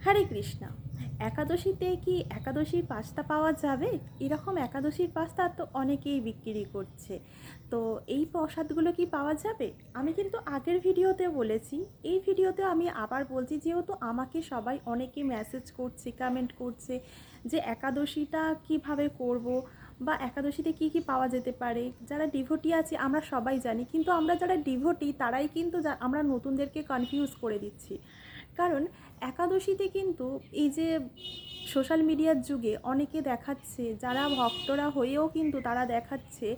হরে কৃষ্ণা। একাদশীতে কি একাদশীর পাস্তা পাওয়া যাবে? এরকম একাদশীর পাস্তা তো অনেকেই বিক্রি করছে। তো এই প্রসাদগুলো কি পাওয়া যাবে? আমি কিন্তু আগের ভিডিওতে বলেছি, এই ভিডিওতে আমি আবার বলছি, যেহেতু আমাকে সবাই অনেকে মেসেজ করছে, কমেন্ট করছে যে একাদশীটা কিভাবে করব বা একাদশীতে কি কি পাওয়া যেতে পারে। যারা ডিভোটি আছে আমরা সবাই জানি, কিন্তু আমরা যারা ডিভোটি তারাই কিন্তু আমরা নতুনদেরকে কনফিউজ করে দিচ্ছি। কারণ একাদশীতে কিন্তু এই যে সোশ্যাল মিডিয়ার যুগে অনেকে দেখাচ্ছে, যারা ভক্তরা হয়েও কিন্তু তারা দেখাচ্ছে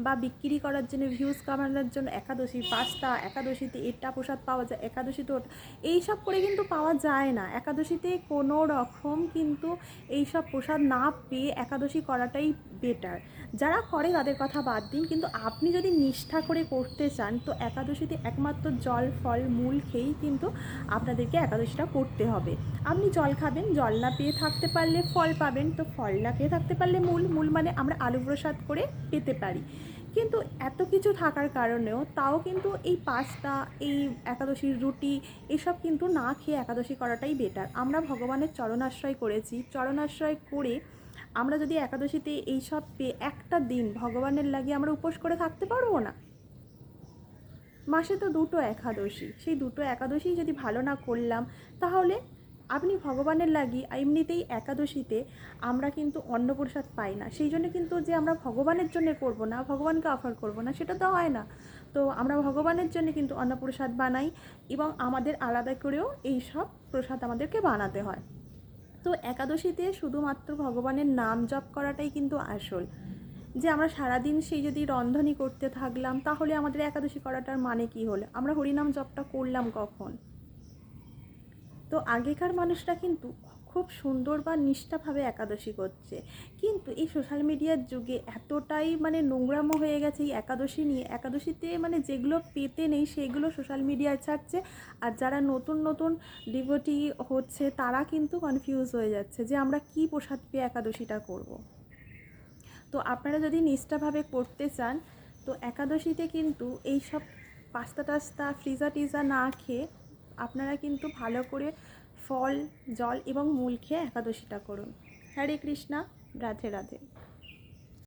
বা বিক্রি করার জন্য, ভিউজ কামানোর জন্য একাদশী পাস্তা, একাদশীতে এটা প্রসাদ পাওয়া যায়, একাদশীতে ওটা, এইসব করে কিন্তু পাওয়া যায় না। একাদশীতে কোনো রকম কিন্তু এইসব প্রসাদ না পেয়ে একাদশী করাটাই বেটার। যারা করে তাদের কথা বাদ দিন, কিন্তু আপনি যদি নিষ্ঠা করে করতে চান তো একাদশীতে একমাত্র জল ফল মূল খেয়েই কিন্তু আপনাদেরকে একাদশীটা করতে হবে। আপনি জল খাবেন, জল না পেয়ে থাকতে পারলে ফল পাবেন, তো ফল না খেয়ে থাকতে পারলে মূল, মূল মানে আমরা আলু প্রসাদ করে পেতে পারি। কিন্তু এত কিছু থাকার কারণেও তাও কিন্তু এই পাস্তা, এই একাদশীর রুটি, এসব কিন্তু না খেয়ে একাদশী করাটাই বেটার। আমরা ভগবানের চরণাশ্রয় করেছি, চরণাশ্রয় করে আমরা যদি একাদশীতে এইসব পেয়ে একটা দিন ভগবানের লাগিয়ে আমরা উপোস করে থাকতে পারবো না? মাসে তো দুটো একাদশী, সেই দুটো একাদশী যদি ভালো না করলাম, তাহলে আপনি ভগবানের লাগি এমনিতেই একাদশীতে আমরা কিন্তু অন্নপ্রসাদ পাই না। সেই জন্য কিন্তু যে আমরা ভগবানের জন্য করব না, ভগবানকে অফার করব না, সেটা তো হয় না। তো আমরা ভগবানের জন্য কিন্তু অন্নপ্রসাদ বানাই, এবং আমাদের আলাদা করেও এই সব প্রসাদ আমাদেরকে বানাতে হয়। তো একাদশীতে শুধুমাত্র ভগবানের নাম জপ করাটাই কিন্তু আসল। যে আমরা সারাদিন সেই যদি রন্ধনই করতে থাকলাম, তাহলে আমাদের একাদশী করাটার মানে কি হলো? আমরা হরিনাম জপটা করলাম কখন? তো আগেকার মানুষরা কিন্তু খুব সুন্দর বা নিষ্ঠাভাবে একাদশী করছে, কিন্তু এই সোশ্যাল মিডিয়ার যুগে এতটাই মানে নোংরামো হয়ে গেছে এই একাদশী নিয়ে। একাদশীতে মানে যেগুলো পেতে নেই সেগুলো সোশ্যাল মিডিয়ায় ছাড়ছে, আর যারা নতুন নতুন ডিভোটি হচ্ছে তারা কিন্তু কনফিউজ হয়ে যাচ্ছে যে আমরা কি প্রসাদ পেয়ে একাদশীটা করব। তো আপনারা যদি নিষ্ঠাভাবে করতে চান তো একাদশীতে কিন্তু এই সব পাস্তা টাস্তা ফ্রিজা টিজা না খেয়ে আপনারা কিন্তু ভালো করে ফল, জল এবং মূল খেয়ে একাদশীটা করুন। হরে কৃষ্ণা, রাধে রাধে।